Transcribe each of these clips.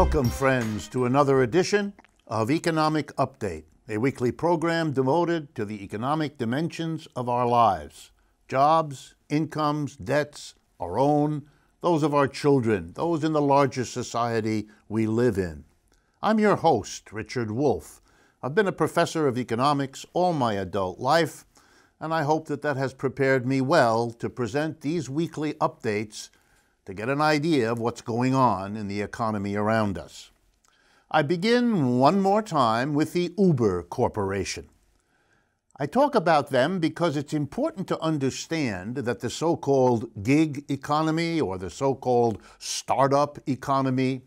Welcome, friends, to another edition of Economic Update, a weekly program devoted to the economic dimensions of our lives. Jobs, incomes, debts, our own, those of our children, those in the larger society we live in. I'm your host, Richard Wolff. I've been a professor of economics all my adult life, and I hope that has prepared me well to present these weekly updates to get an idea of what's going on in the economy around us. I begin one more time with the Uber Corporation. I talk about them because it's important to understand that the so-called gig economy or the so-called startup economy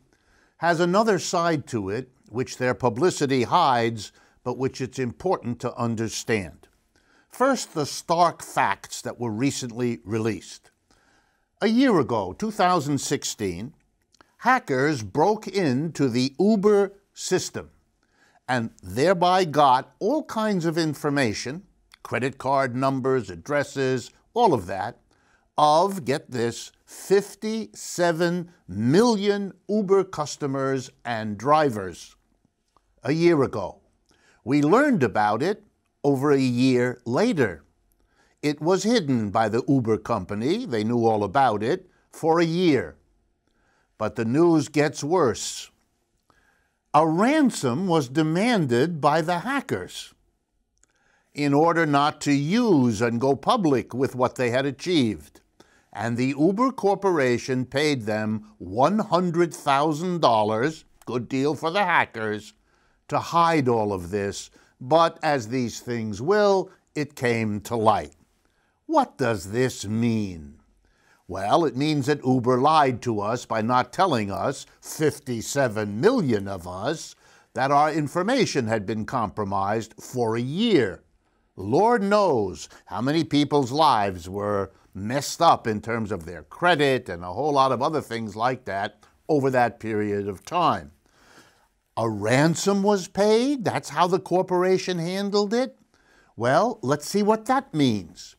has another side to it which their publicity hides, but which it's important to understand. First, the stark facts that were recently released. A year ago, 2016, hackers broke into the Uber system and thereby got all kinds of information, credit card numbers, addresses, all of that, of, get this, 57 million Uber customers and drivers. A year ago. We learned about it over a year later. It was hidden by the Uber company, they knew all about it, for a year. But the news gets worse. A ransom was demanded by the hackers in order not to use and go public with what they had achieved. And the Uber Corporation paid them $100,000, good deal for the hackers, to hide all of this. But as these things will, it came to light. What does this mean? Well, it means that Uber lied to us by not telling us, 57 million of us, that our information had been compromised for a year. Lord knows how many people's lives were messed up in terms of their credit and a whole lot of other things like that over that period of time. A ransom was paid? That's how the corporation handled it? Well, let's see what that means.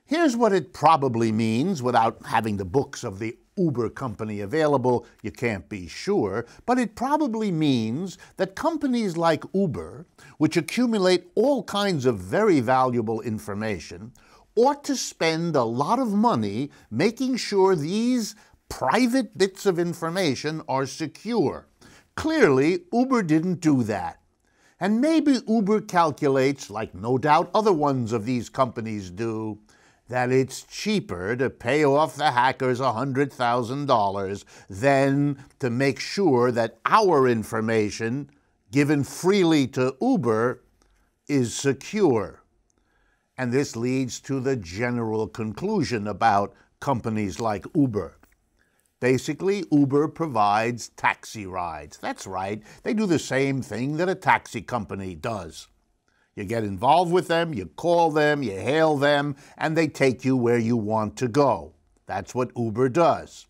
Here's what it probably means without having the books of the Uber company available. You can't be sure. But it probably means that companies like Uber, which accumulate all kinds of very valuable information, ought to spend a lot of money making sure these private bits of information are secure. Clearly, Uber didn't do that. And maybe Uber calculates, like no doubt other ones of these companies do, that it's cheaper to pay off the hackers $100,000 than to make sure that our information, given freely to Uber, is secure. And this leads to the general conclusion about companies like Uber. Basically, Uber provides taxi rides. That's right. They do the same thing that a taxi company does. You get involved with them, you call them, you hail them, and they take you where you want to go. That's what Uber does.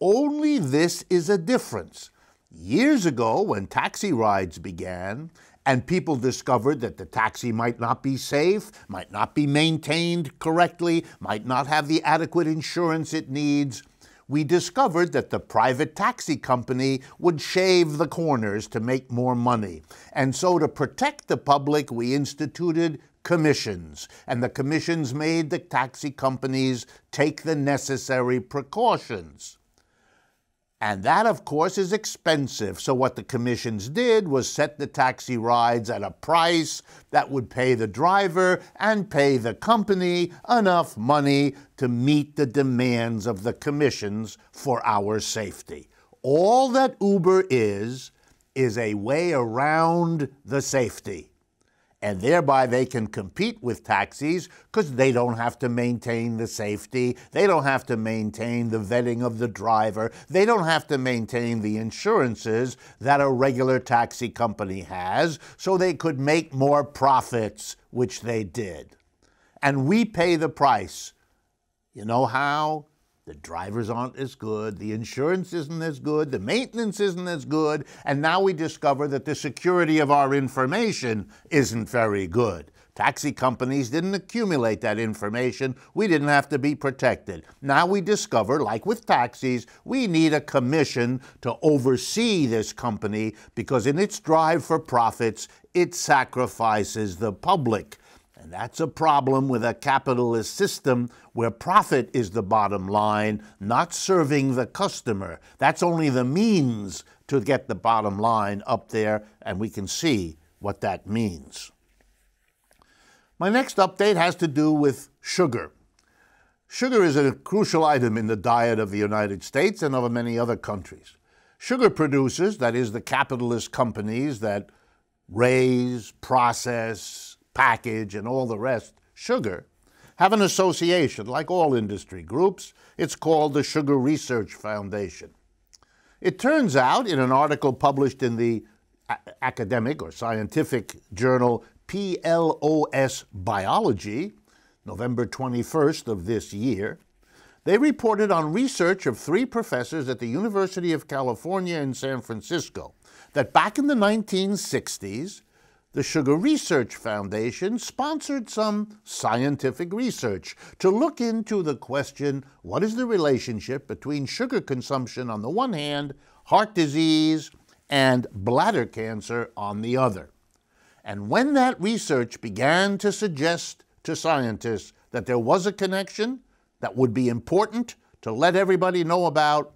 Only this is a difference. Years ago, when taxi rides began, and people discovered that the taxi might not be safe, might not be maintained correctly, might not have the adequate insurance it needs, we discovered that the private taxi company would shave the corners to make more money. And so to protect the public, we instituted commissions. And the commissions made the taxi companies take the necessary precautions. And that, of course, is expensive. So what the commissions did was set the taxi rides at a price that would pay the driver and pay the company enough money to meet the demands of the commissions for our safety. All that Uber is a way around the safety. And thereby they can compete with taxis because they don't have to maintain the safety, they don't have to maintain the vetting of the driver, they don't have to maintain the insurances that a regular taxi company has, so they could make more profits, which they did. And we pay the price. You know how? The drivers aren't as good, the insurance isn't as good, the maintenance isn't as good, and now we discover that the security of our information isn't very good. Taxi companies didn't accumulate that information. We didn't have to be protected. Now we discover, like with taxis, we need a commission to oversee this company because in its drive for profits, it sacrifices the public. And that's a problem with a capitalist system where profit is the bottom line, not serving the customer. That's only the means to get the bottom line up there, and we can see what that means. My next update has to do with sugar. Sugar is a crucial item in the diet of the United States and of many other countries. Sugar producers, that is the capitalist companies that raise, process, package, and all the rest, sugar, have an association, like all industry groups. It's called the Sugar Research Foundation. It turns out, in an article published in the academic or scientific journal PLOS Biology, November 21st of this year, they reported on research of 3 professors at the University of California in San Francisco that back in the 1960s, the Sugar Research Foundation sponsored some scientific research to look into the question, what is the relationship between sugar consumption on the one hand, heart disease, and bladder cancer on the other? And when that research began to suggest to scientists that there was a connection that would be important to let everybody know about,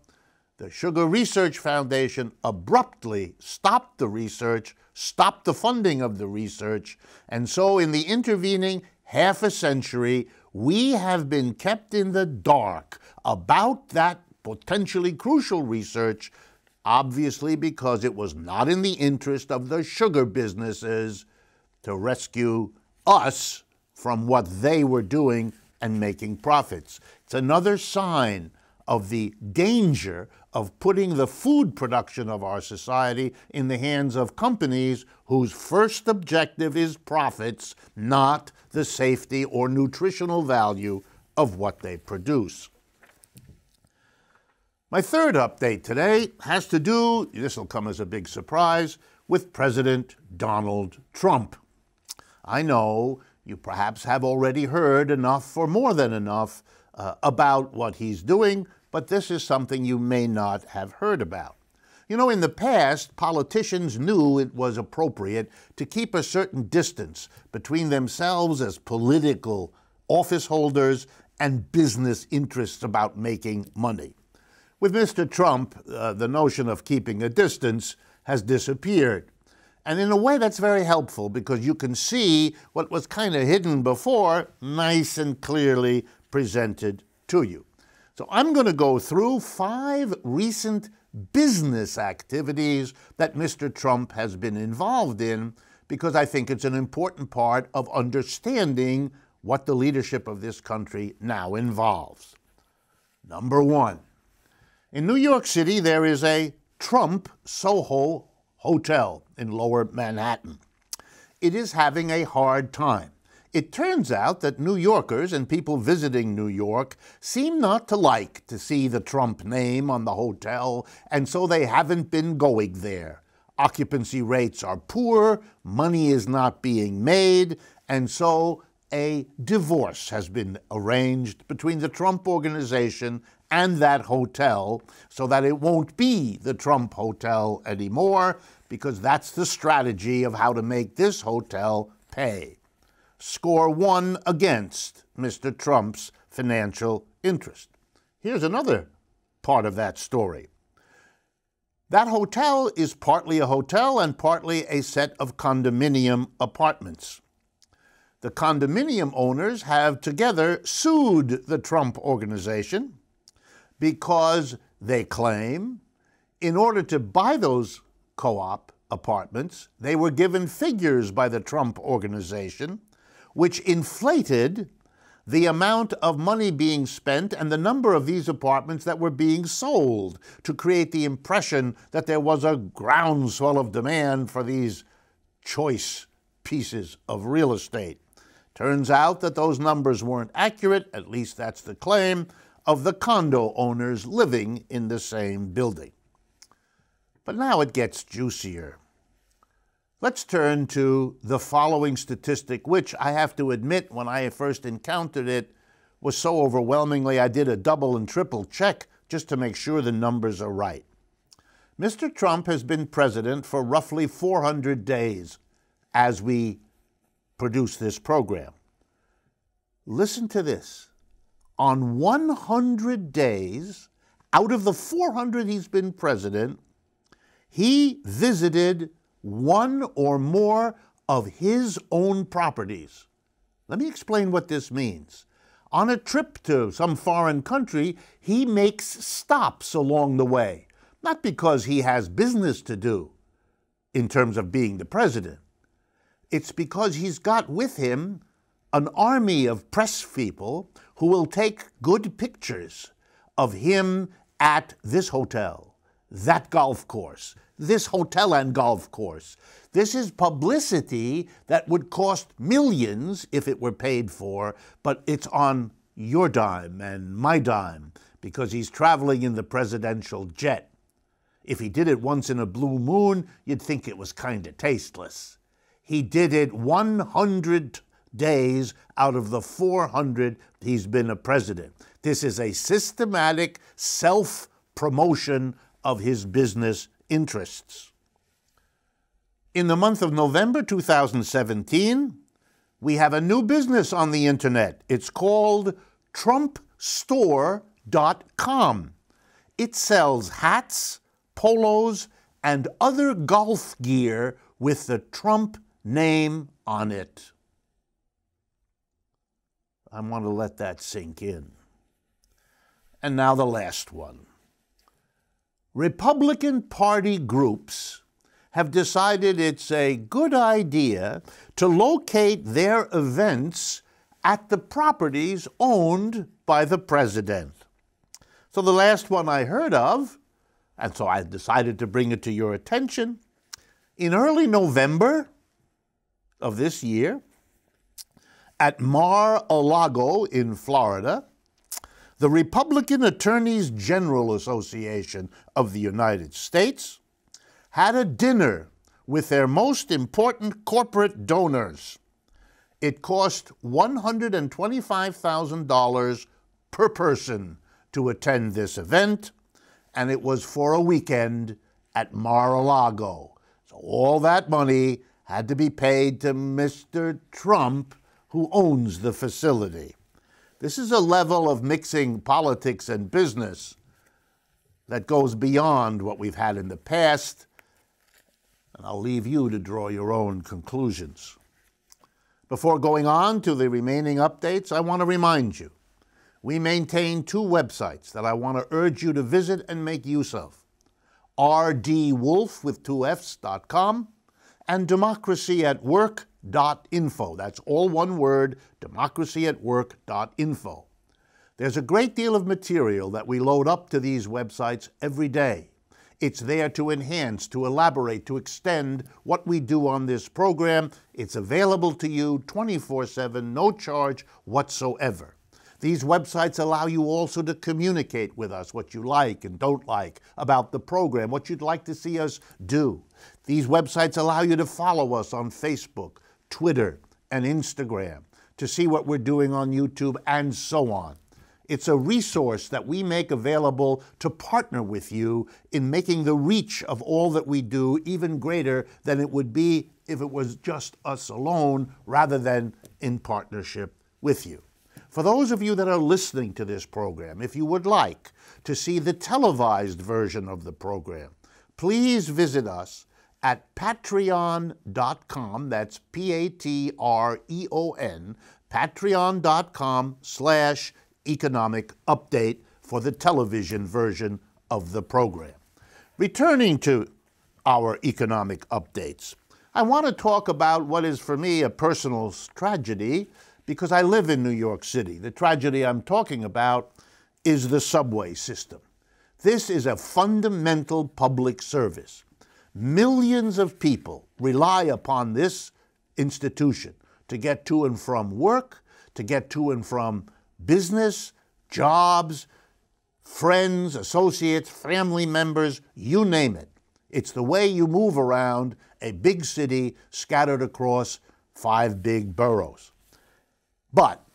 the Sugar Research Foundation abruptly stopped the research, stopped the funding of the research, and so in the intervening half a century, we have been kept in the dark about that potentially crucial research, obviously because it was not in the interest of the sugar businesses to rescue us from what they were doing and making profits. It's another sign of the danger of putting the food production of our society in the hands of companies whose first objective is profits, not the safety or nutritional value of what they produce. My third update today has to do, this will come as a big surprise, with President Donald Trump. I know you perhaps have already heard enough or more than enough about what he's doing, but this is something you may not have heard about. You know, in the past, politicians knew it was appropriate to keep a certain distance between themselves as political office holders and business interests about making money. With Mr. Trump, the notion of keeping a distance has disappeared. And in a way, that's very helpful because you can see what was kind of hidden before, nice and clearly presented to you. So I'm going to go through 5 recent business activities that Mr. Trump has been involved in because I think it's an important part of understanding what the leadership of this country now involves. Number 1. In New York City, there is a Trump Soho Hotel in Lower Manhattan. It is having a hard time. It turns out that New Yorkers and people visiting New York seem not to like to see the Trump name on the hotel, and so they haven't been going there. Occupancy rates are poor, money is not being made, and so a divorce has been arranged between the Trump Organization and that hotel so that it won't be the Trump Hotel anymore, because that's the strategy of how to make this hotel pay. Score 1 against Mr. Trump's financial interest. Here's another part of that story. That hotel is partly a hotel and partly a set of condominium apartments. The condominium owners have together sued the Trump Organization because they claim in order to buy those co-op apartments, they were given figures by the Trump Organization which inflated the amount of money being spent and the number of these apartments that were being sold to create the impression that there was a groundswell of demand for these choice pieces of real estate. Turns out that those numbers weren't accurate, at least that's the claim, of the condo owners living in the same building. But now it gets juicier. Let's turn to the following statistic, which I have to admit, when I first encountered it, was so overwhelmingly I did a double and triple check just to make sure the numbers are right. Mr. Trump has been president for roughly 400 days as we produce this program. Listen to this. On 100 days, out of the 400 he's been president, he visited one or more of his own properties. Let me explain what this means. On a trip to some foreign country, he makes stops along the way, not because he has business to do in terms of being the president. It's because he's got with him an army of press people who will take good pictures of him at this hotel, that golf course, this hotel and golf course. This is publicity that would cost millions if it were paid for, but it's on your dime and my dime because he's traveling in the presidential jet. If he did it once in a blue moon, you'd think it was kind of tasteless. He did it 100 days out of the 400 he's been a president. This is a systematic self-promotion of his business interests. In the month of November 2017, we have a new business on the internet. It's called TrumpStore.com. It sells hats, polos, and other golf gear with the Trump name on it. I want to let that sink in. And now the last one. Republican Party groups have decided it's a good idea to locate their events at the properties owned by the president. So the last one I heard of, and so I decided to bring it to your attention, in early November of this year, at Mar-a-Lago in Florida, the Republican Attorneys General Association of the United States had a dinner with their most important corporate donors. It cost $125,000 per person to attend this event, and it was for a weekend at Mar-a-Lago. So all that money had to be paid to Mr. Trump, who owns the facility. This is a level of mixing politics and business that goes beyond what we've had in the past, and I'll leave you to draw your own conclusions. Before going on to the remaining updates, I want to remind you, we maintain two websites that I want to urge you to visit and make use of. rdwolff with 2fs.com and democracyatwork.info. That's all one word, democracyatwork.info. There's a great deal of material that we load up to these websites every day. It's there to enhance, to elaborate, to extend what we do on this program. It's available to you 24/7, no charge whatsoever. These websites allow you also to communicate with us what you like and don't like about the program, what you'd like to see us do. These websites allow you to follow us on Facebook, Twitter, and Instagram, to see what we're doing on YouTube, and so on. It's a resource that we make available to partner with you in making the reach of all that we do even greater than it would be if it was just us alone, rather than in partnership with you. For those of you that are listening to this program, if you would like to see the televised version of the program, please visit us at patreon.com, that's Patreon, patreon.com/economic update for the television version of the program. Returning to our economic updates, I want to talk about what is for me a personal tragedy, because I live in New York City. The tragedy I'm talking about is the subway system. This is a fundamental public service. Millions of people rely upon this institution to get to and from work, to get to and from business, jobs, friends, associates, family members, you name it. It's the way you move around a big city scattered across 5 big boroughs. But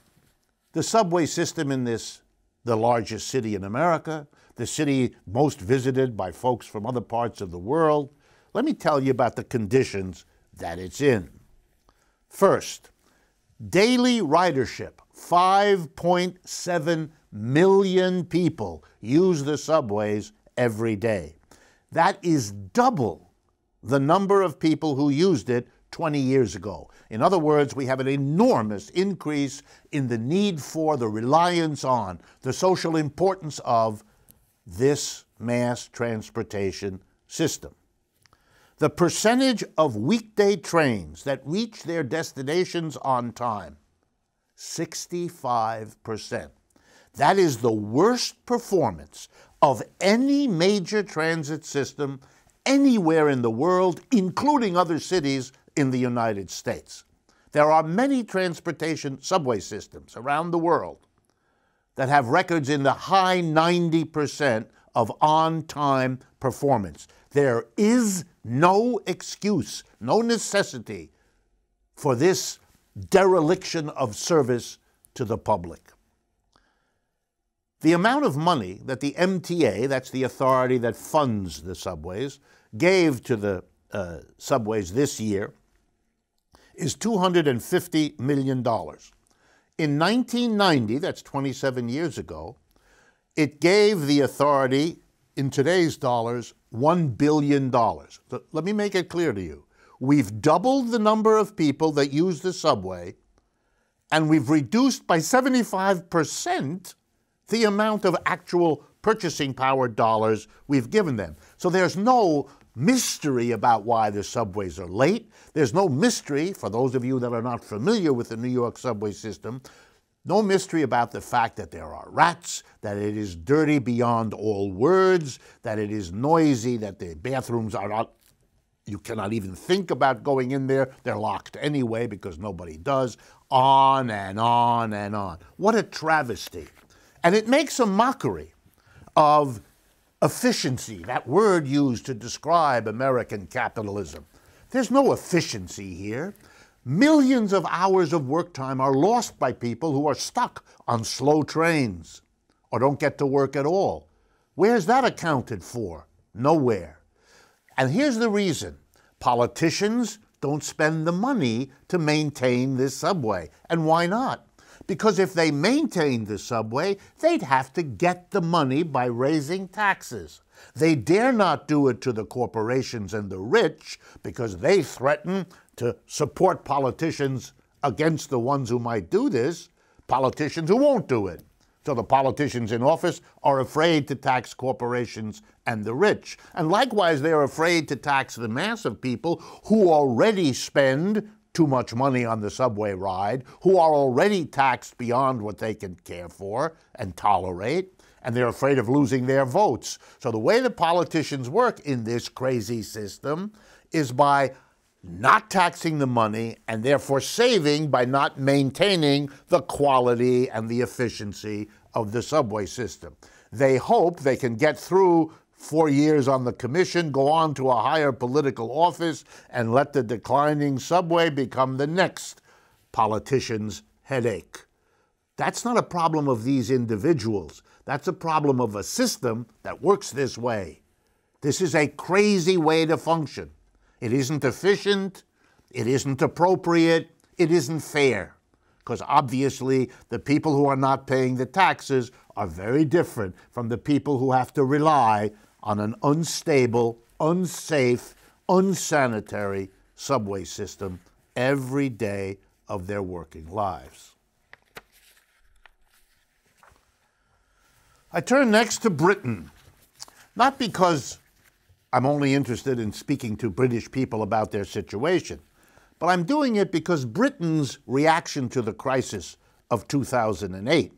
the subway system in the largest city in America, the city most visited by folks from other parts of the world, let me tell you about the conditions that it's in. First, daily ridership. 5.7 million people use the subways every day. That is double the number of people who used it 20 years ago. In other words, we have an enormous increase in the need for, the reliance on, the social importance of this mass transportation system. The percentage of weekday trains that reach their destinations on time, 65%. That is the worst performance of any major transit system anywhere in the world, including other cities in the United States. There are many transportation subway systems around the world that have records in the high 90% of on-time performance. There is no excuse, no necessity for this dereliction of service to the public. The amount of money that the MTA, that's the authority that funds the subways, gave to the subways this year is $250 million. In 1990, that's 27 years ago, it gave the authority, in today's dollars, $1 billion. So let me make it clear to you. We've doubled the number of people that use the subway, and we've reduced by 75% the amount of actual purchasing power dollars we've given them. So there's no mystery about why the subways are late. There's no mystery, for those of you that are not familiar with the New York subway system, no mystery about the fact that there are rats, that it is dirty beyond all words, that it is noisy, that the bathrooms are not, you cannot even think about going in there. They're locked anyway because nobody does. On and on and on. What a travesty. And it makes a mockery of efficiency, that word used to describe American capitalism. There's no efficiency here. Millions of hours of work time are lost by people who are stuck on slow trains or don't get to work at all. Where's that accounted for? Nowhere. And here's the reason. Politicians don't spend the money to maintain this subway. And why not? Because if they maintained the subway, they'd have to get the money by raising taxes. They dare not do it to the corporations and the rich because they threaten to support politicians against the ones who might do this, politicians who won't do it. So the politicians in office are afraid to tax corporations and the rich. And likewise, they're afraid to tax the mass of people who already spend too much money on the subway ride, who are already taxed beyond what they can care for and tolerate, and they're afraid of losing their votes. So the way the politicians work in this crazy system is by not taxing the money and therefore saving by not maintaining the quality and the efficiency of the subway system. They hope they can get through 4 years on the commission, go on to a higher political office, and let the declining subway become the next politician's headache. That's not a problem of these individuals. That's a problem of a system that works this way. This is a crazy way to function. It isn't efficient, it isn't appropriate, it isn't fair. Because obviously the people who are not paying the taxes are very different from the people who have to rely on an unstable, unsafe, unsanitary subway system every day of their working lives. I turn next to Britain, not because I'm only interested in speaking to British people about their situation, but I'm doing it because Britain's reaction to the crisis of 2008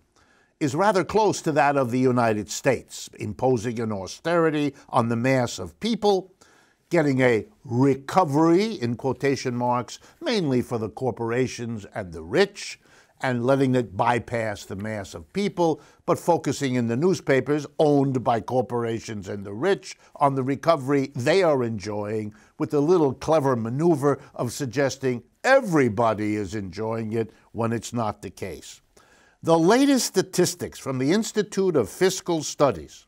is rather close to that of the United States, imposing an austerity on the mass of people, getting a recovery, in quotation marks, mainly for the corporations and the rich, and letting it bypass the mass of people, but focusing in the newspapers owned by corporations and the rich on the recovery they are enjoying, with the little clever maneuver of suggesting everybody is enjoying it when it's not the case. The latest statistics from the Institute of Fiscal Studies,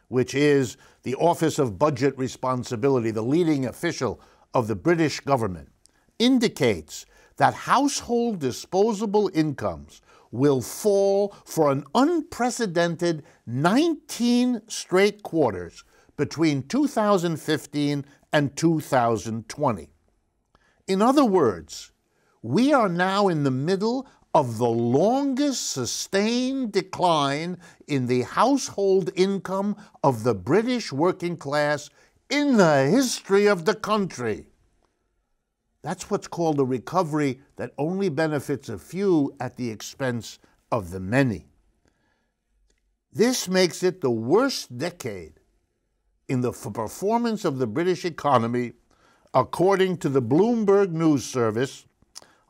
which is the Office of Budget Responsibility, the leading official of the British government, indicates that household disposable incomes will fall for an unprecedented 19 straight quarters between 2015 and 2020. In other words, we are now in the middle of the longest sustained decline in the household income of the British working class in the history of the country. That's what's called a recovery that only benefits a few at the expense of the many. This makes it the worst decade in the performance of the British economy, according to the Bloomberg News Service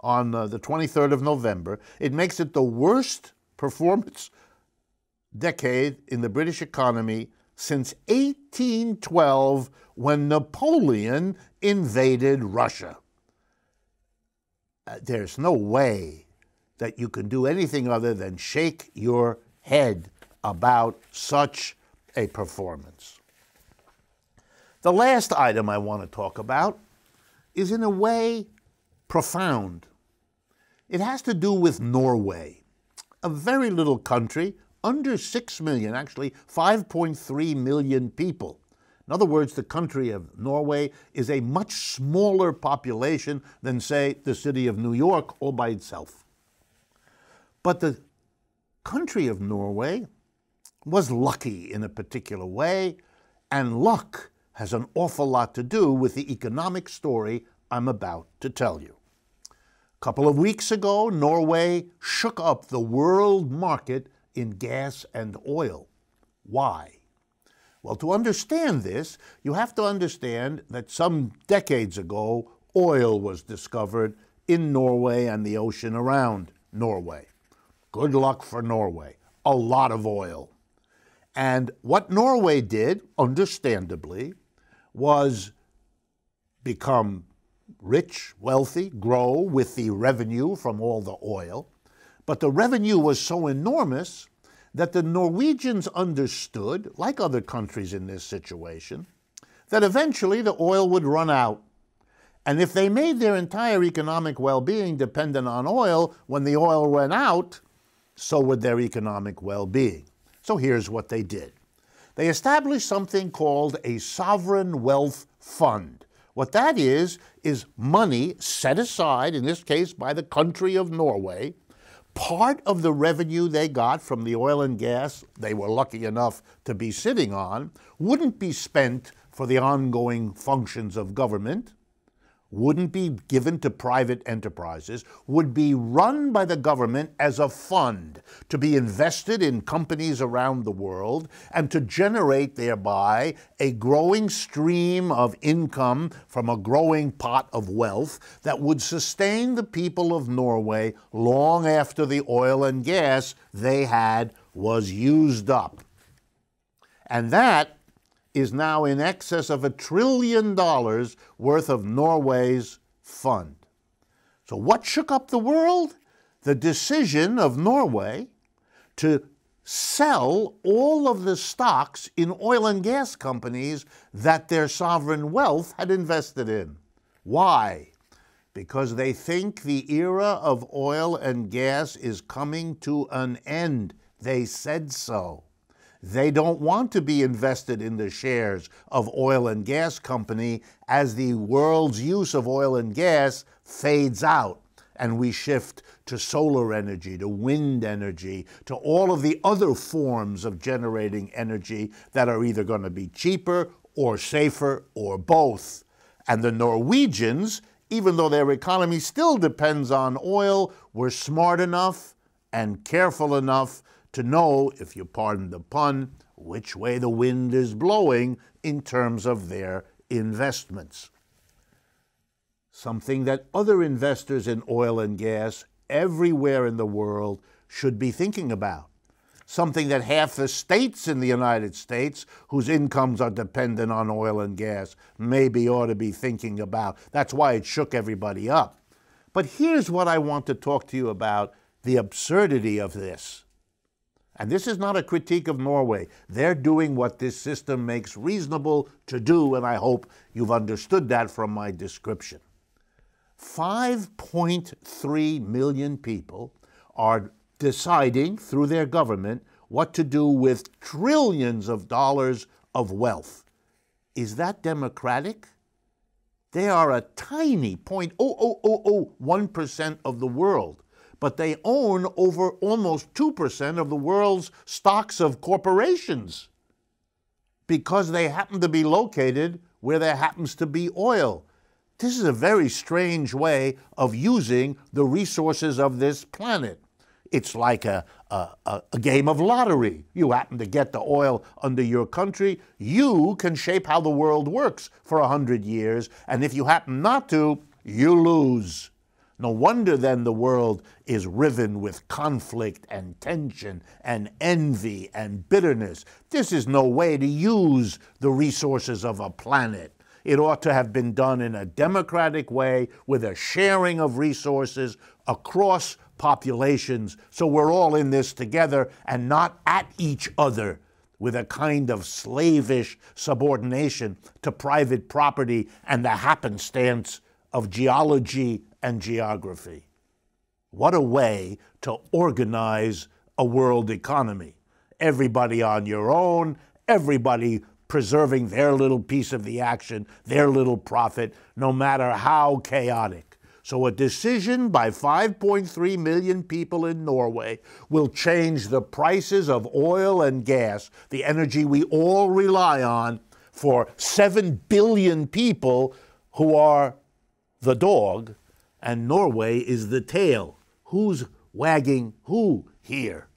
on the 23rd of November. It makes it the worst performance decade in the British economy since 1812, when Napoleon invaded Russia. There's no way that you can do anything other than shake your head about such a performance. The last item I want to talk about is, in a way, profound. It has to do with Norway, a very little country, under 6 million, actually 5.3 million people. In other words, the country of Norway is a much smaller population than, say, the city of New York all by itself. But the country of Norway was lucky in a particular way, and luck has an awful lot to do with the economic story I'm about to tell you. A couple of weeks ago, Norway shook up the world market in gas and oil. Why? Well, to understand this, you have to understand that some decades ago, oil was discovered in Norway and the ocean around Norway. Good luck for Norway. A lot of oil. And what Norway did, understandably, was become rich, wealthy, grow with the revenue from all the oil. But the revenue was so enormous that the Norwegians understood, like other countries in this situation, that eventually the oil would run out. And if they made their entire economic well-being dependent on oil, when the oil ran out, so would their economic well-being. So here's what they did. They established something called a sovereign wealth fund. What that is money set aside, in this case by the country of Norway. Part of the revenue they got from the oil and gas they were lucky enough to be sitting on wouldn't be spent for the ongoing functions of government, wouldn't be given to private enterprises, would be run by the government as a fund to be invested in companies around the world and to generate thereby a growing stream of income from a growing pot of wealth that would sustain the people of Norway long after the oil and gas they had was used up. And that is now in excess of $1 trillion worth of Norway's fund. So what shook up the world? The decision of Norway to sell all of the stocks in oil and gas companies that their sovereign wealth had invested in. Why? Because they think the era of oil and gas is coming to an end. They said so. They don't want to be invested in the shares of oil and gas company as the world's use of oil and gas fades out and we shift to solar energy, to wind energy, to all of the other forms of generating energy that are either going to be cheaper or safer or both. And the Norwegians, even though their economy still depends on oil, were smart enough and careful enough to know, if you pardon the pun, which way the wind is blowing in terms of their investments. Something that other investors in oil and gas everywhere in the world should be thinking about. Something that half the states in the United States, whose incomes are dependent on oil and gas, maybe ought to be thinking about. That's why it shook everybody up. But here's what I want to talk to you about, the absurdity of this. And this is not a critique of Norway. They're doing what this system makes reasonable to do, and I hope you've understood that from my description. 5.3 million people are deciding through their government what to do with trillions of dollars of wealth. Is that democratic? They are a tiny 0.00001% of the world, but they own over almost 2% of the world's stocks of corporations because they happen to be located where there happens to be oil. This is a very strange way of using the resources of this planet. It's like a game of lottery. You happen to get the oil under your country. You can shape how the world works for 100 years, and if you happen not to, you lose. No wonder then the world is riven with conflict and tension and envy and bitterness. This is no way to use the resources of a planet. It ought to have been done in a democratic way with a sharing of resources across populations, so we're all in this together and not at each other with a kind of slavish subordination to private property and the happenstance of geology and geography. What a way to organize a world economy. Everybody on your own, everybody preserving their little piece of the action, their little profit, no matter how chaotic. So a decision by 5.3 million people in Norway will change the prices of oil and gas, the energy we all rely on, for 7 billion people who are the dog, and Norway is the tail. Who's wagging who here?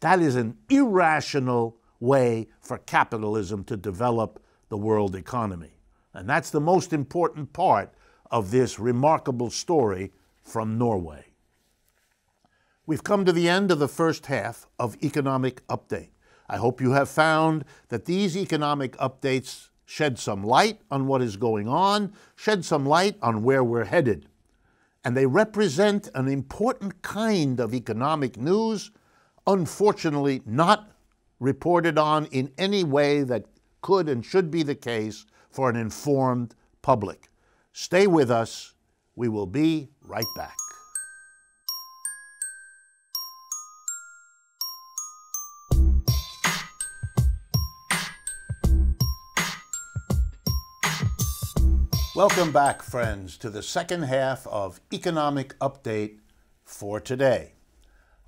That is an irrational way for capitalism to develop the world economy. And that's the most important part of this remarkable story from Norway. We've come to the end of the first half of Economic Update. I hope you have found that these economic updates shed some light on what is going on, shed some light on where we're headed. And they represent an important kind of economic news, unfortunately not reported on in any way that could and should be the case for an informed public. Stay with us. We will be right back. Welcome back, friends, to the second half of Economic Update for today.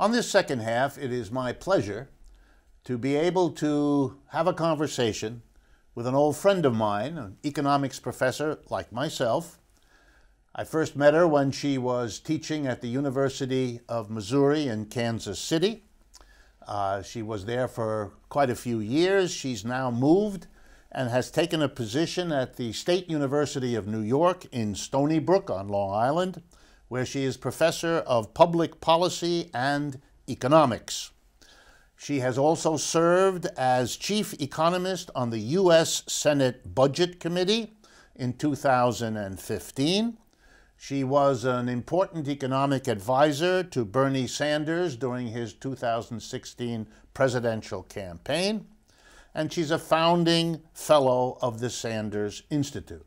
On this second half, it is my pleasure to be able to have a conversation with an old friend of mine, an economics professor like myself. I first met her when she was teaching at the University of Missouri in Kansas City. She was there for quite a few years. She's now moved and has taken a position at the State University of New York in Stony Brook on Long Island, where she is professor of public policy and economics. She has also served as chief economist on the U.S. Senate Budget Committee in 2015. She was an important economic advisor to Bernie Sanders during his 2016 presidential campaign, and she's a founding fellow of the Sanders Institute.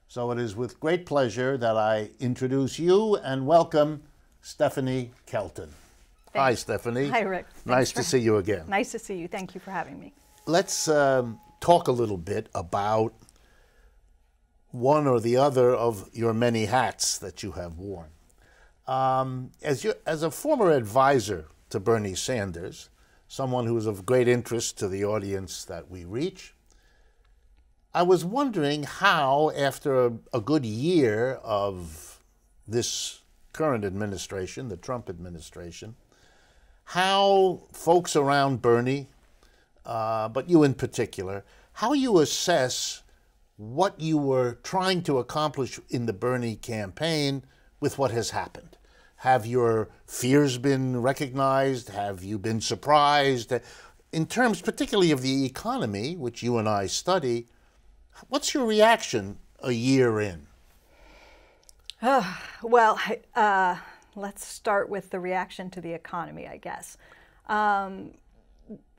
So it is with great pleasure that I introduce you and welcome Stephanie Kelton. Thanks. Hi, Stephanie. Hi, Rick. Nice to see you again. Nice to see you. Thank you for having me. Let's talk a little bit about one or the other of your many hats that you have worn. As a former advisor to Bernie Sanders, someone who is of great interest to the audience that we reach, I was wondering how, after a good year of this current administration, the Trump administration, how folks around Bernie, but you in particular, how you assess what you were trying to accomplish in the Bernie campaign with what has happened. Have your fears been recognized? Have you been surprised? In terms particularly of the economy, which you and I study, what's your reaction a year in? Well, let's start with the reaction to the economy, I guess.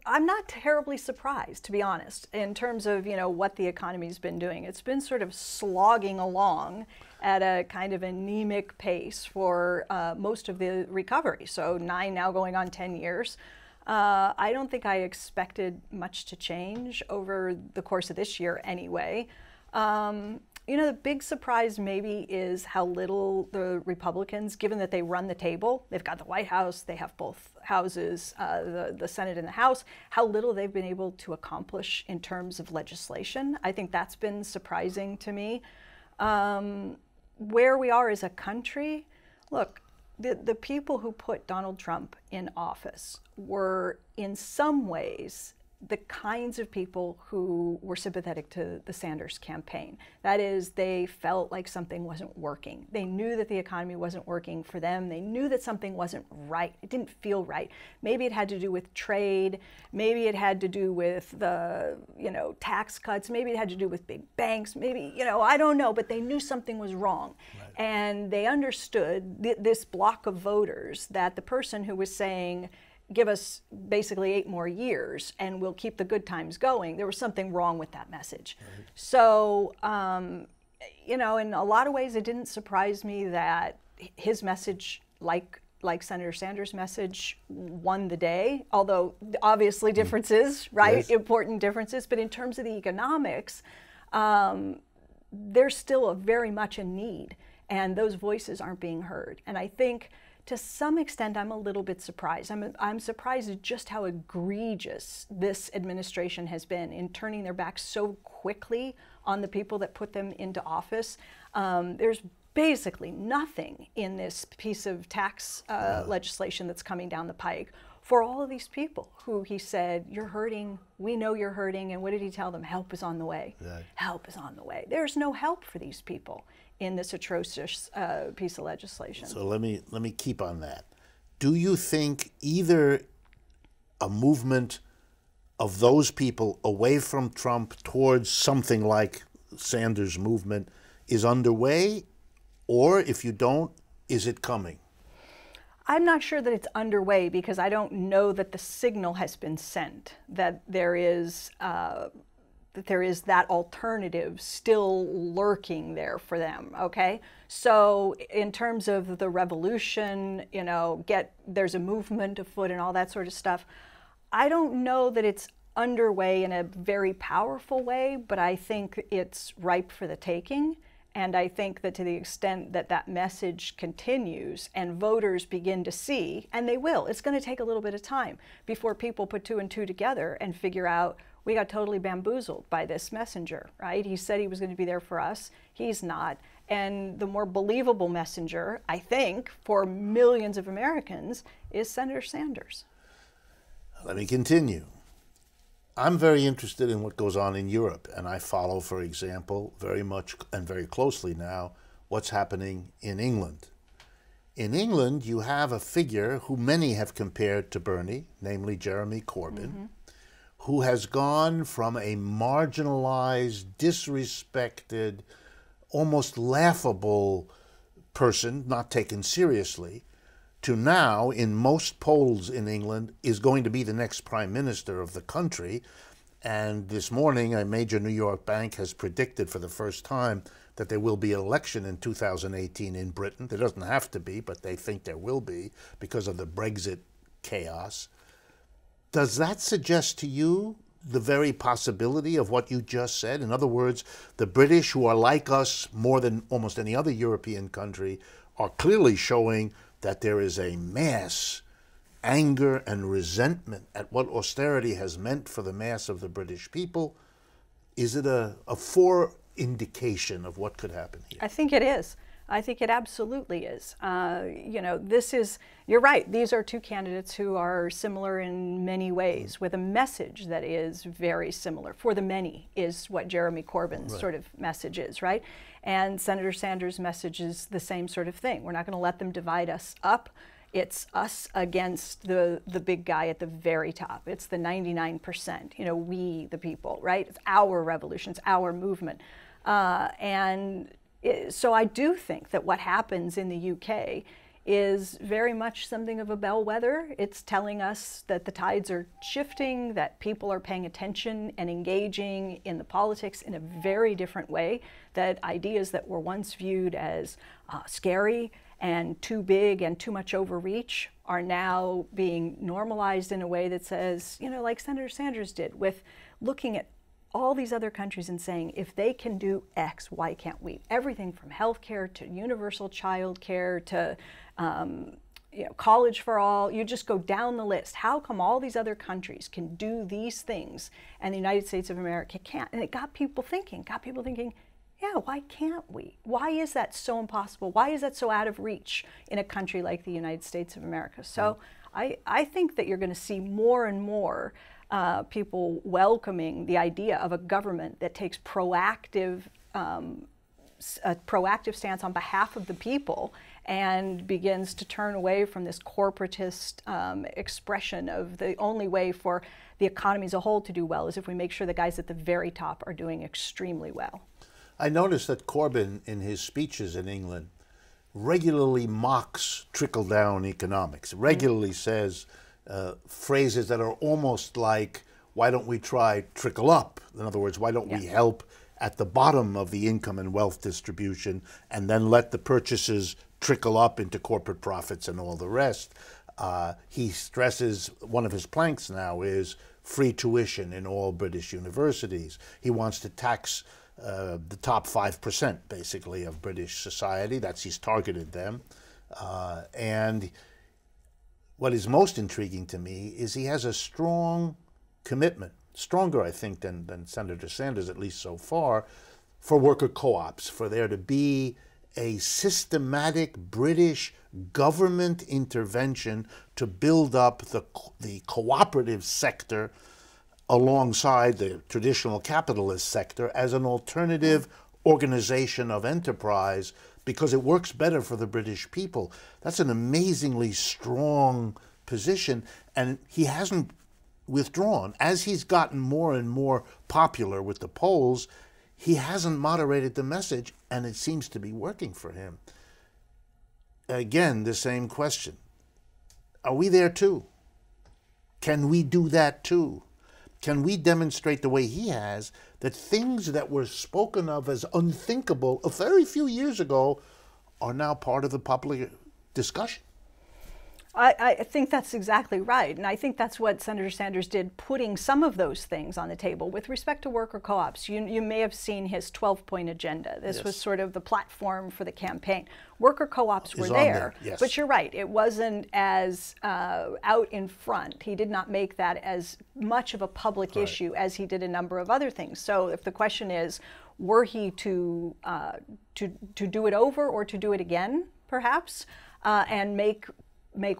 I'm not terribly surprised, to be honest, in terms of, what the economy's been doing. It's been sort of slogging along at a kind of anemic pace for most of the recovery. So 9 now going on 10 years. I don't think I expected much to change over the course of this year anyway. The big surprise maybe is how little the Republicans, given that they run the table, they've got the White House, they have both houses, the Senate and the House, how little they've been able to accomplish in terms of legislation. I think that's been surprising to me. Where we are as a country, look, the people who put Donald Trump in office were in some ways the kinds of people who were sympathetic to the Sanders campaign. That is, they felt like something wasn't working. They knew that the economy wasn't working for them. They knew that something wasn't right. It didn't feel right. Maybe it had to do with trade. Maybe it had to do with the, tax cuts. Maybe it had to do with big banks. Maybe, I don't know, but they knew something was wrong. Right. And they understood this block of voters that the person who was saying, give us basically 8 more years and we'll keep the good times going, there was something wrong with that message. Right. So, in a lot of ways, it didn't surprise me that his message, like Senator Sanders' message, won the day, although obviously differences, right? Yes. Important differences. But in terms of the economics, there's still very much a need, and those voices aren't being heard. And I think to some extent, I'm a little bit surprised. I'm surprised at just how egregious this administration has been in turning their backs so quickly on the people that put them into office. There's basically nothing in this piece of tax legislation that's coming down the pike for all of these people who he said, you're hurting, we know you're hurting, and what did he tell them? Help is on the way. Right. Help is on the way. There's no help for these people in this atrocious piece of legislation. So let me keep on that. Do you think either a movement of those people away from Trump towards something like Sanders' movement is underway, or if you don't, is it coming? I'm not sure that it's underway because I don't know that the signal has been sent that there is that alternative still lurking there for them, okay? So in terms of the revolution, there's a movement afoot and all that sort of stuff, I don't know that it's underway in a very powerful way, but I think it's ripe for the taking. And I think that to the extent that that message continues and voters begin to see, and they will, it's going to take a little bit of time before people put 2 and 2 together and figure out, we got totally bamboozled by this messenger, right? He said he was going to be there for us. He's not. And the more believable messenger, I think, for millions of Americans is Senator Sanders. Let me continue. I'm very interested in what goes on in Europe, and I follow, for example, very much and very closely now what's happening in England. In England, you have a figure who many have compared to Bernie, namely Jeremy Corbyn, who has gone from a marginalized, disrespected, almost laughable person, not taken seriously, to now, in most polls in England, is going to be the next prime minister of the country. And this morning, a major New York bank has predicted for the first time that there will be an election in 2018 in Britain. There doesn't have to be, but they think there will be because of the Brexit chaos. Does that suggest to you the very possibility of what you just said? In other words, the British, who are like us more than almost any other European country, are clearly showing that there is a mass anger and resentment at what austerity has meant for the mass of the British people. Is it a fore-indication of what could happen here? I think it is. I think it absolutely is. You're right, these are 2 candidates who are similar in many ways, with a message that is very similar. For the many is what Jeremy Corbyn's sort of message is, right? And Senator Sanders' message is the same sort of thing. We're not going to let them divide us up. It's us against the big guy at the very top. It's the 99%, you know, we the people, right? It's our revolution, it's our movement. So I do think that what happens in the UK is very much something of a bellwether. It's telling us that the tides are shifting, that people are paying attention and engaging in the politics in a very different way, that ideas that were once viewed as scary and too big and too much overreach are now being normalized in a way that says, you know, like Senator Sanders did, with looking at all these other countries and saying, if they can do X, why can't we? Everything from healthcare to universal child care to you know, college for all, you just go down the list. How come all these other countries can do these things and the United States of America can't? And it got people thinking, yeah, why can't we? Why is that so impossible? Why is that so out of reach in a country like the United States of America? So I think that you're going to see more and more people welcoming the idea of a government that takes a proactive stance on behalf of the people and begins to turn away from this corporatist expression of the only way for the economy as a whole to do well is if we make sure the guys at the very top are doing extremely well. I noticed that Corbyn, in his speeches in England, regularly mocks trickle-down economics, regularly says phrases that are almost like, why don't we try trickle up? In other words, why don't we help at the bottom of the income and wealth distribution and then let the purchases trickle up into corporate profits and all the rest? He stresses, one of his planks now is free tuition in all British universities. He wants to tax the top 5%, basically, of British society. He's targeted them. And what is most intriguing to me is he has a strong commitment, stronger, I think, than Senator Sanders, at least so far, for worker co-ops, for there to be a systematic British government intervention to build up the cooperative sector alongside the traditional capitalist sector as an alternative organization of enterprise because it works better for the British people. That's an amazingly strong position, and he hasn't withdrawn. As he's gotten more and more popular with the polls, he hasn't moderated the message, and it seems to be working for him. Again, the same question. Are we there too? Can we do that too? Can we demonstrate the way he has that things that were spoken of as unthinkable a very few years ago are now part of the public discussion? I think that's exactly right. And I think that's what Senator Sanders did, putting some of those things on the table. With respect to worker co-ops, you may have seen his 12-point agenda. This was sort of the platform for the campaign. Worker co-ops were there, but you're right. It wasn't as out in front. He did not make that as much of a public issue as he did a number of other things. So if the question is, were he to do it over or to do it again, perhaps, and make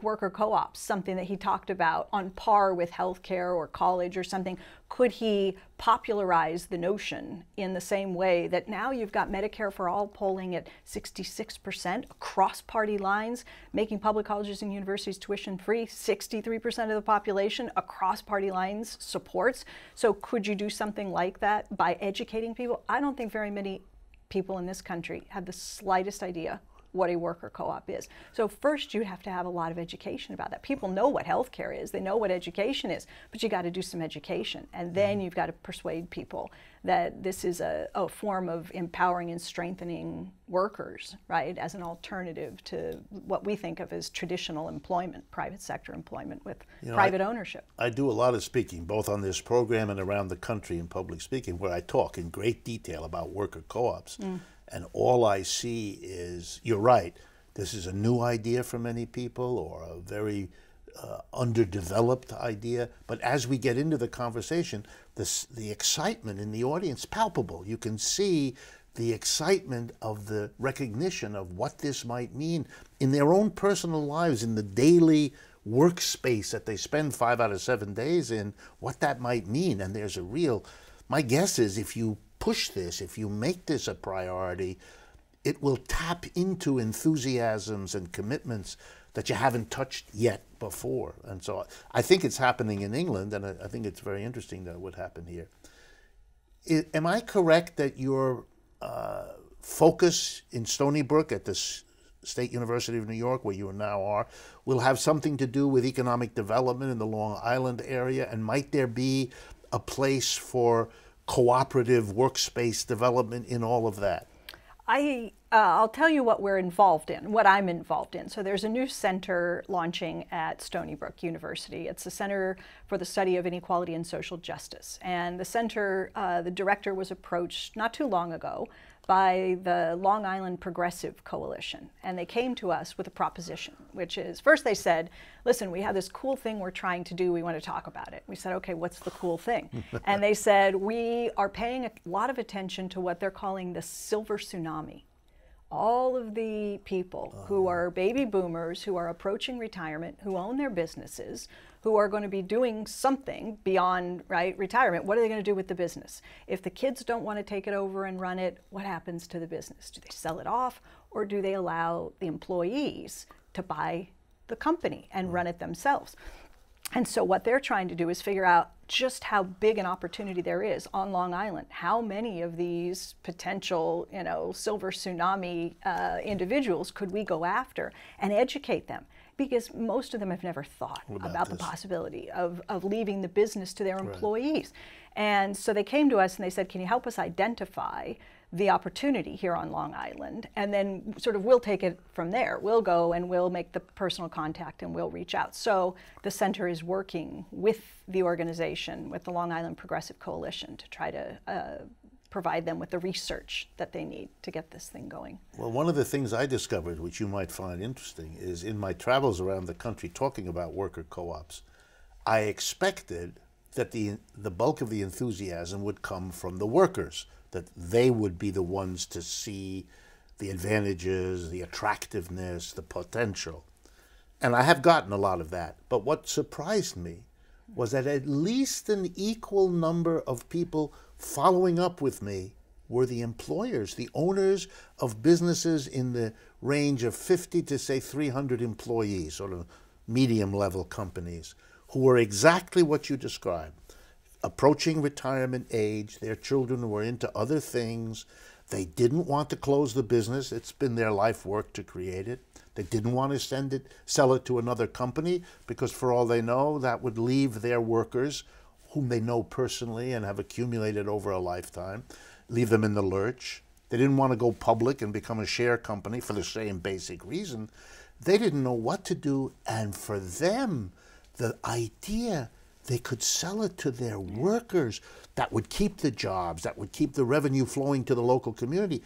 worker co-ops something that he talked about on par with healthcare or college or something? Could he popularize the notion in the same way that now you've got Medicare for All polling at 66% across party lines, making public colleges and universities tuition free, 63% of the population across party lines supports? So could you do something like that by educating people? I don't think very many people in this country have the slightest idea what a worker co-op is. So first you have to have a lot of education about that. People know what healthcare is, they know what education is, but you got to do some education. And then you've got to persuade people that this is a form of empowering and strengthening workers, right, as an alternative to what we think of as traditional employment, private sector employment with private ownership. I do a lot of speaking, both on this program and around the country in public speaking, where I talk in great detail about worker co-ops. And all I see is, you're right, this is a new idea for many people or a very underdeveloped idea. But as we get into the conversation, the excitement in the audience is palpable. You can see the excitement of the recognition of what this might mean in their own personal lives, in the daily workspace that they spend 5 out of 7 days in, what that might mean. And there's a real, my guess is if you push this, if you make this a priority, it will tap into enthusiasms and commitments that you haven't touched yet before. And so I think it's happening in England, and I think it's very interesting that it would happen here. Am I correct that your focus in Stony Brook at the State University of New York, where you now are, will have something to do with economic development in the Long Island area? And might there be a place for cooperative workspace development in all of that? I'll tell you what we're involved in, what I'm involved in. So there's a new center launching at Stony Brook University. It's the Center for the Study of Inequality and Social Justice. And the center, the director was approached not too long ago by the Long Island Progressive Coalition. And they came to us with a proposition, which is, first they said, listen, we have this cool thing we're trying to do, we want to talk about it. We said, okay, what's the cool thing? And they said, we are paying a lot of attention to what they're calling the silver tsunami. All of the people who are baby boomers, who are approaching retirement, who own their businesses, who are going to be doing something beyond retirement. What are they going to do with the business? If the kids don't want to take it over and run it, what happens to the business? Do they sell it off, or do they allow the employees to buy the company and run it themselves? And so what they're trying to do is figure out just how big an opportunity there is on Long Island. How many of these potential, silver tsunami individuals could we go after and educate them? Because most of them have never thought about the possibility of leaving the business to their employees. And so they came to us and they said, can you help us identify the opportunity here on Long Island? And then sort of we'll take it from there. We'll go and we'll make the personal contact and we'll reach out. So the center is working with the organization, with the Long Island Progressive Coalition, to try to provide them with the research that they need to get this thing going. Well, one of the things I discovered, which you might find interesting, is in my travels around the country talking about worker co-ops, I expected that the bulk of the enthusiasm would come from the workers, that they would be the ones to see the advantages, the attractiveness, the potential. And I have gotten a lot of that. But what surprised me was that at least an equal number of people following up with me were the employers, the owners of businesses in the range of 50 to, say, 300 employees, sort of medium-level companies, who were exactly what you described. Approaching retirement age, their children were into other things. They didn't want to close the business. It's been their life work to create it. They didn't want to sell it to another company, because for all they know, that would leave their workers, whom they know personally and have accumulated over a lifetime, leave them in the lurch. They didn't want to go public and become a share company for the same basic reason. They didn't know what to do, and for them, the idea they could sell it to their workers, that would keep the jobs, that would keep the revenue flowing to the local community,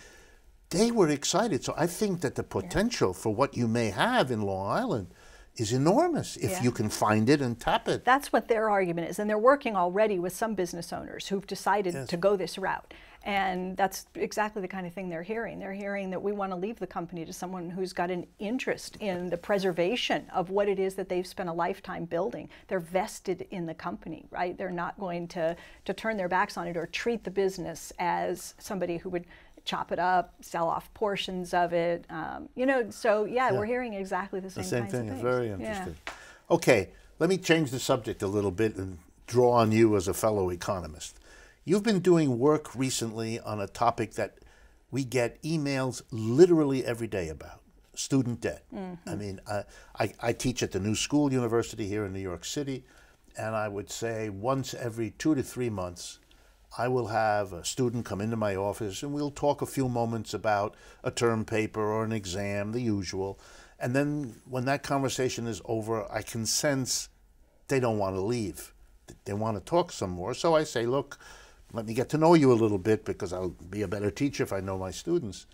they were excited. So I think that the potential for what you may have in Long Island is enormous if you can find it and tap it. That's what their argument is, and they're working already with some business owners who've decided to go this route. And that's exactly the kind of thing they're hearing. They're hearing that we want to leave the company to someone who's got an interest in the preservation of what it is that they've spent a lifetime building. They're vested in the company, right? They're not going to turn their backs on it or treat the business as somebody who would chop it up, sell off portions of it. So we're hearing exactly the same kinds of things. Very interesting. Okay, let me change the subject a little bit and draw on you as a fellow economist. You've been doing work recently on a topic that we get emails literally every day about: student debt. I mean, I teach at the New School University here in New York City, and I would say once every 2 to 3 months, I will have a student come into my office and we'll talk a few moments about a term paper or an exam, the usual. And then when that conversation is over, I can sense they don't want to leave. They want to talk some more. So I say, look, let me get to know you a little bit, because I'll be a better teacher if I know my students.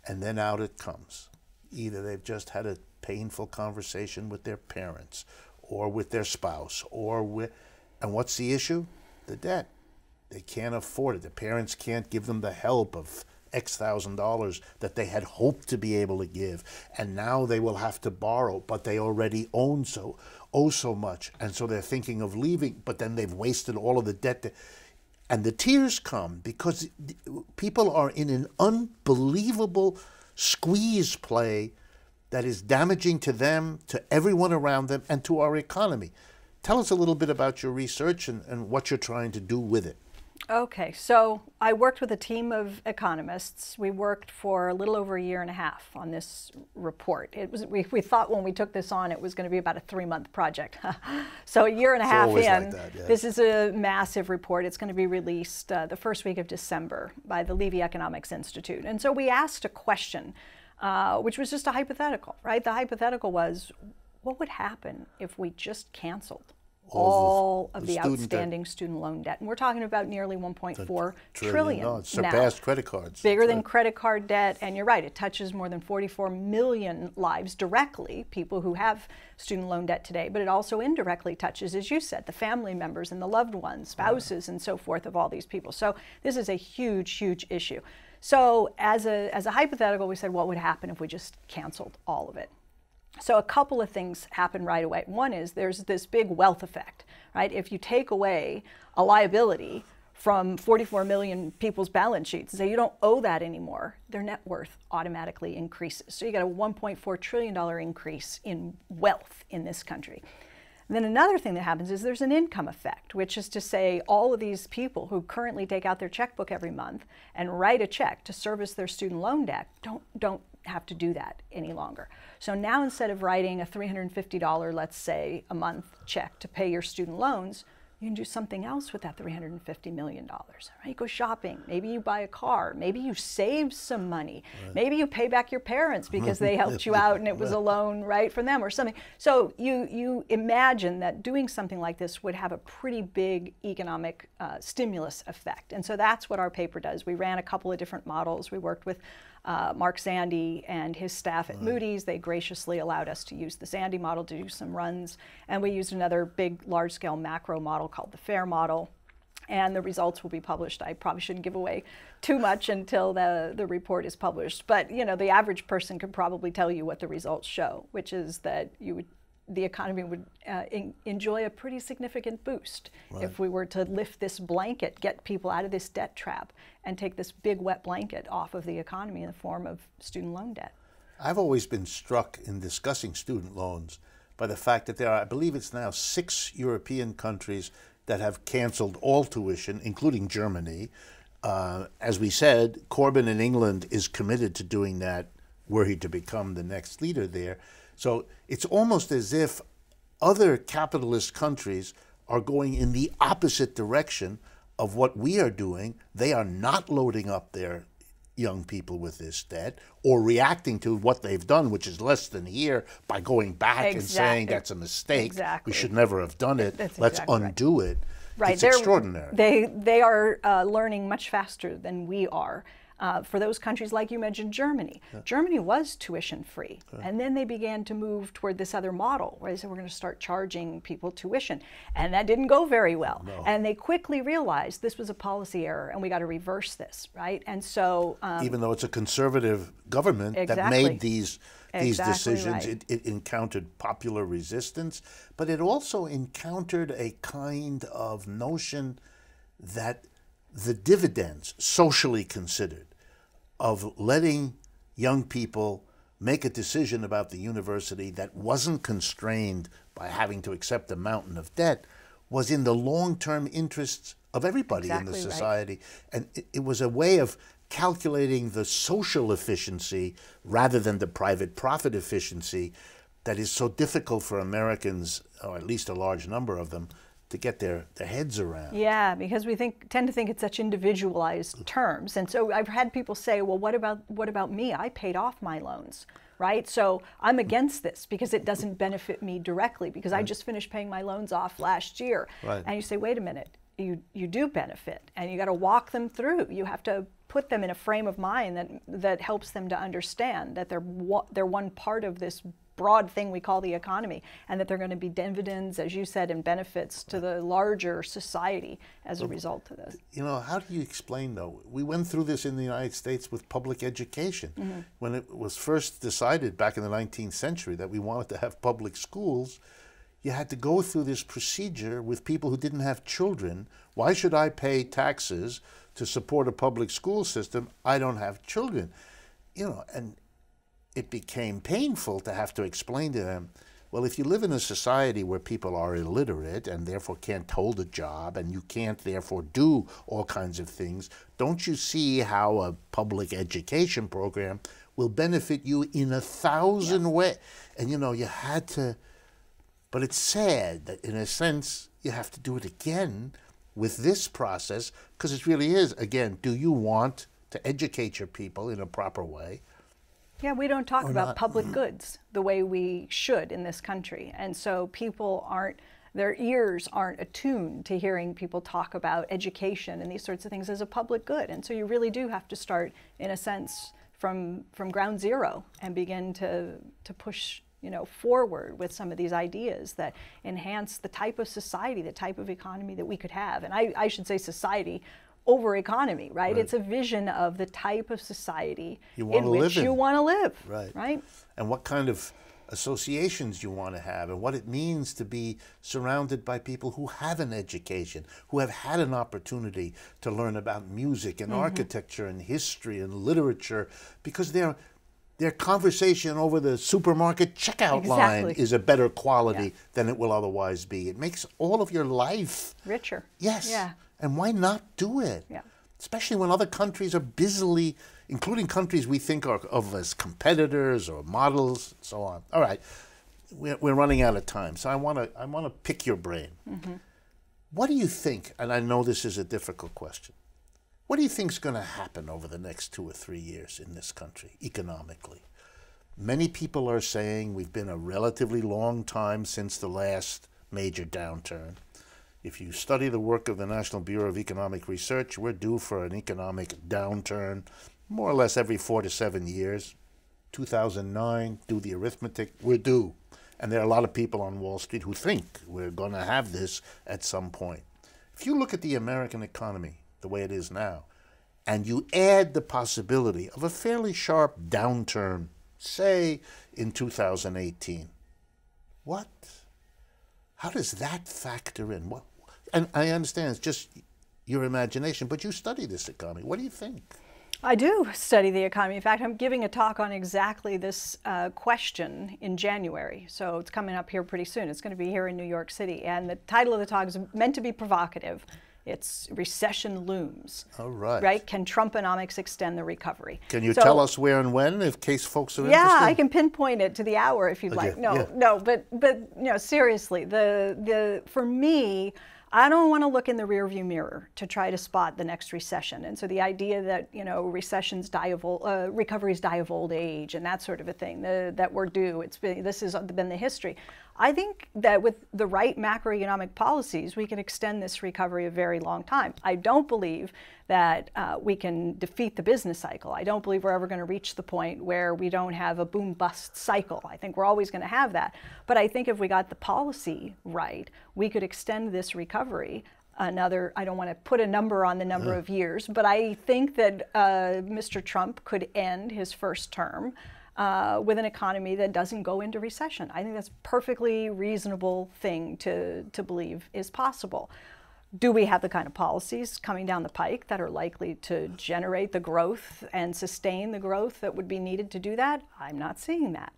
And then out it comes. Either they've just had a painful conversation with their parents or with their spouse, and what's the issue? The debt. They can't afford it. The parents can't give them the help of X thousand dollars that they had hoped to be able to give. And now they will have to borrow, but they already owe so much. And so they're thinking of leaving, but then they've wasted all of the debt. And the tears come because people are in an unbelievable squeeze play that is damaging to them, to everyone around them, and to our economy. Tell us a little bit about your research and what you're trying to do with it. Okay, so I worked with a team of economists. We worked for a little over a year and a half on this report. We thought when we took this on it was going to be about a 3-month project. So a year and a half in, like that, yes. This is a massive report. It's going to be released the first week of December by the Levy Economics Institute. And so we asked a question, which was just a hypothetical, right? The hypothetical was, what would happen if we just canceled all of the outstanding student loan debt? And we're talking about nearly 1.4 trillion no, it surpassed credit cards. Bigger than credit card debt. And you're right, it touches more than 44 million lives directly, people who have student loan debt today. But it also indirectly touches, as you said, the family members and the loved ones, spouses and so forth of all these people. So this is a huge, huge issue. So as a hypothetical, we said, what would happen if we just canceled all of it? So a couple of things happen right away. One is there's this big wealth effect, right? If you take away a liability from 44 million people's balance sheets and say you don't owe that anymore, their net worth automatically increases. So you get a $1.4 trillion increase in wealth in this country. And then another thing that happens is there's an income effect, which is to say all of these people who currently take out their checkbook every month and write a check to service their student loan debt don't have to do that any longer. So now instead of writing a $350, let's say, a month check to pay your student loans, you can do something else with that $350 million. Right? Go shopping. Maybe you buy a car. Maybe you save some money. Right. Maybe you pay back your parents because they helped you out and it was a loan, right, from them or something. So you imagine that doing something like this would have a pretty big economic stimulus effect. And so that's what our paper does. We ran a couple of different models. We worked with Mark Zandi and his staff at Moody's. They graciously allowed us to use the Zandi model to do some runs. And we used another big, large-scale macro model called the FAIR model. And the results will be published. I probably shouldn't give away too much until the report is published. But you know, the average person could probably tell you what the results show, which is that the economy would enjoy a pretty significant boost if we were to lift this blanket, get people out of this debt trap, and take this big wet blanket off of the economy in the form of student loan debt. I've always been struck in discussing student loans by the fact that there are, I believe it's now 6 European countries that have canceled all tuition, including Germany. As we said, Corbyn in England is committed to doing that were he to become the next leader there. So it's almost as if other capitalist countries are going in the opposite direction of what we are doing. They are not loading up their young people with this debt or reacting to what they've done, which is less than here, by going back and saying that's a mistake. We should never have done it. Let's undo it. Right. It's extraordinary. They are learning much faster than we are. For those countries, like you mentioned, Germany. Germany was tuition free. And then they began to move toward this other model where they said, we're going to start charging people tuition. And that didn't go very well. And they quickly realized this was a policy error and we got to reverse this, right? And so... even though it's a conservative government that made these decisions, it encountered popular resistance, but it also encountered a kind of notion that the dividends, socially considered, of letting young people make a decision about the university that wasn't constrained by having to accept a mountain of debt was in the long-term interests of everybody in the society. And it was a way of calculating the social efficiency rather than the private profit efficiency that is so difficult for Americans, or at least a large number of them, to get their heads around. Yeah, because we tend to think it's such individualized terms. And so I've had people say, well, what about me? I paid off my loans, right? So I'm against this because it doesn't benefit me directly because I just finished paying my loans off last year. And you say, wait a minute, you do benefit and you got to walk them through. You have to put them in a frame of mind that helps them to understand that they're one part of this broad thing we call the economy, and that they're going to be dividends, as you said, and benefits to the larger society as a result of this. You know, how do you explain, though? We went through this in the United States with public education. When it was first decided back in the 19th century that we wanted to have public schools, you had to go through this procedure with people who didn't have children. Why should I pay taxes to support a public school system? I don't have children. You know, and it became painful to have to explain to them, well, if you live in a society where people are illiterate and therefore can't hold a job and you can't therefore do all kinds of things, don't you see how a public education program will benefit you in 1,000 ways? And you know, you had to, but it's sad that in a sense you have to do it again with this process, because it really is, again, do you want to educate your people in a proper way? Yeah, we don't talk about public goods the way we should in this country. And so people aren't, their ears aren't attuned to hearing people talk about education and these sorts of things as a public good. And so you really do have to start, in a sense, from ground zero and begin to push, you know, forward with some of these ideas that enhance the type of society, the type of economy that we could have. And I should say society over economy, right? It's a vision of the type of society in which you want to live, right? And what kind of associations you want to have, and what it means to be surrounded by people who have an education, who have had an opportunity to learn about music and architecture and history and literature, because their conversation over the supermarket checkout line is a better quality than it will otherwise be. It makes all of your life richer. Yes. Yeah. And why not do it? Yeah. Especially when other countries are busily, including countries we think of as competitors or models, and so on. All right, we're running out of time, so I want to pick your brain. What do you think? And I know this is a difficult question. What do you think is going to happen over the next 2 or 3 years in this country economically? Many people are saying we've been a relatively long time since the last major downturn. If you study the work of the National Bureau of Economic Research, we're due for an economic downturn more or less every 4 to 7 years. 2009, do the arithmetic, we're due. And there are a lot of people on Wall Street who think we're going to have this at some point. If you look at the American economy the way it is now, and you add the possibility of a fairly sharp downturn, say in 2018, how does that factor in? And I understand it's just your imagination, but you study this economy. What do you think? I do study the economy. In fact, I'm giving a talk on exactly this question in January. So it's coming up here pretty soon. It's going to be here in New York City. And the title of the talk is meant to be provocative. It's Recession Looms. All right. Right? Can Trumponomics extend the recovery? Can you tell us where and when, in case folks are interested? Yeah, I can pinpoint it to the hour if you'd like. No, but you know, seriously, for me, I don't want to look in the rearview mirror to try to spot the next recession. And so the idea that, you know, recoveries die of old age and that sort of a thing, that we're due, this has been the history. I think that with the right macroeconomic policies, we can extend this recovery a very long time. I don't believe that we can defeat the business cycle. I don't believe we're ever going to reach the point where we don't have a boom-bust cycle. I think we're always going to have that. But I think if we got the policy right, we could extend this recovery another, I don't want to put a number on the number of years, but I think that Mr. Trump could end his first term with an economy that doesn't go into recession. I think that's a perfectly reasonable thing to believe is possible. Do we have the kind of policies coming down the pike that are likely to generate the growth and sustain the growth that would be needed to do that? I'm not seeing that.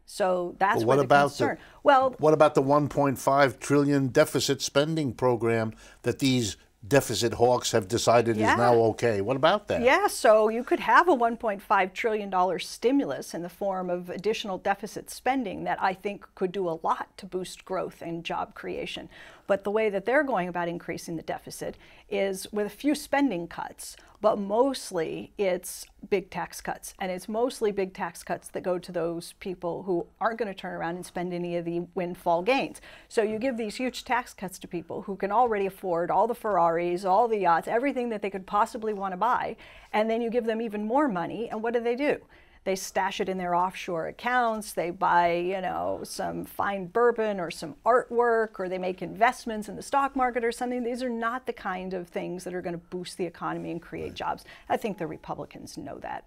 So that's where the concern. Well, what about the 1.5 trillion deficit spending program that these deficit hawks have decided is now okay? What about that? Yeah, so you could have a $1.5 trillion stimulus in the form of additional deficit spending that I think could do a lot to boost growth and job creation. But the way that they're going about increasing the deficit is with a few spending cuts, but mostly it's big tax cuts. And it's mostly big tax cuts that go to those people who aren't going to turn around and spend any of the windfall gains. So you give these huge tax cuts to people who can already afford all the Ferraris, all the yachts, everything that they could possibly want to buy, and then you give them even more money, and what do? They stash it in their offshore accounts, they buy, you know, some fine bourbon or some artwork, or they make investments in the stock market or something. These are not the kind of things that are going to boost the economy and create jobs. I think the Republicans know that.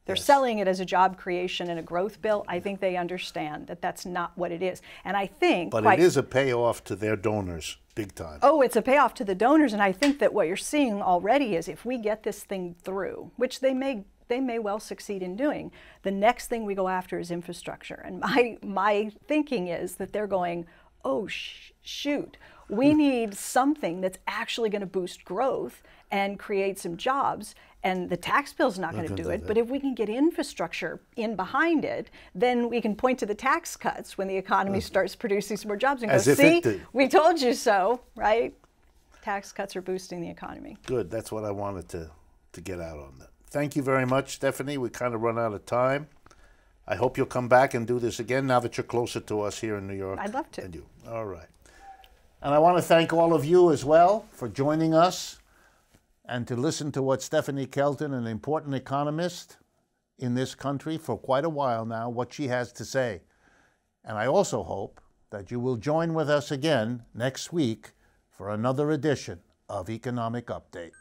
They're Yes. selling it as a job creation and a growth bill. I think they understand that that's not what it is. And I think... But it is a payoff to their donors, big time. Oh, it's a payoff to the donors. And I think that what you're seeing already is if we get this thing through, which they may well succeed in doing, the next thing we go after is infrastructure. And my thinking is that they're going, oh, shoot, we need something that's actually going to boost growth and create some jobs. And the tax bill's not going to do it. But if we can get infrastructure in behind it, then we can point to the tax cuts when the economy starts producing some more jobs and go, see, we told you so, right? Tax cuts are boosting the economy. Good. That's what I wanted to get out on that. Thank you very much, Stephanie. We kind of run out of time. I hope you'll come back and do this again now that you're closer to us here in New York. I'd love to. And you. All right. And I want to thank all of you as well for joining us and to listen to what Stephanie Kelton, an important economist in this country for quite a while now, what she has to say. And I also hope that you will join with us again next week for another edition of Economic Update.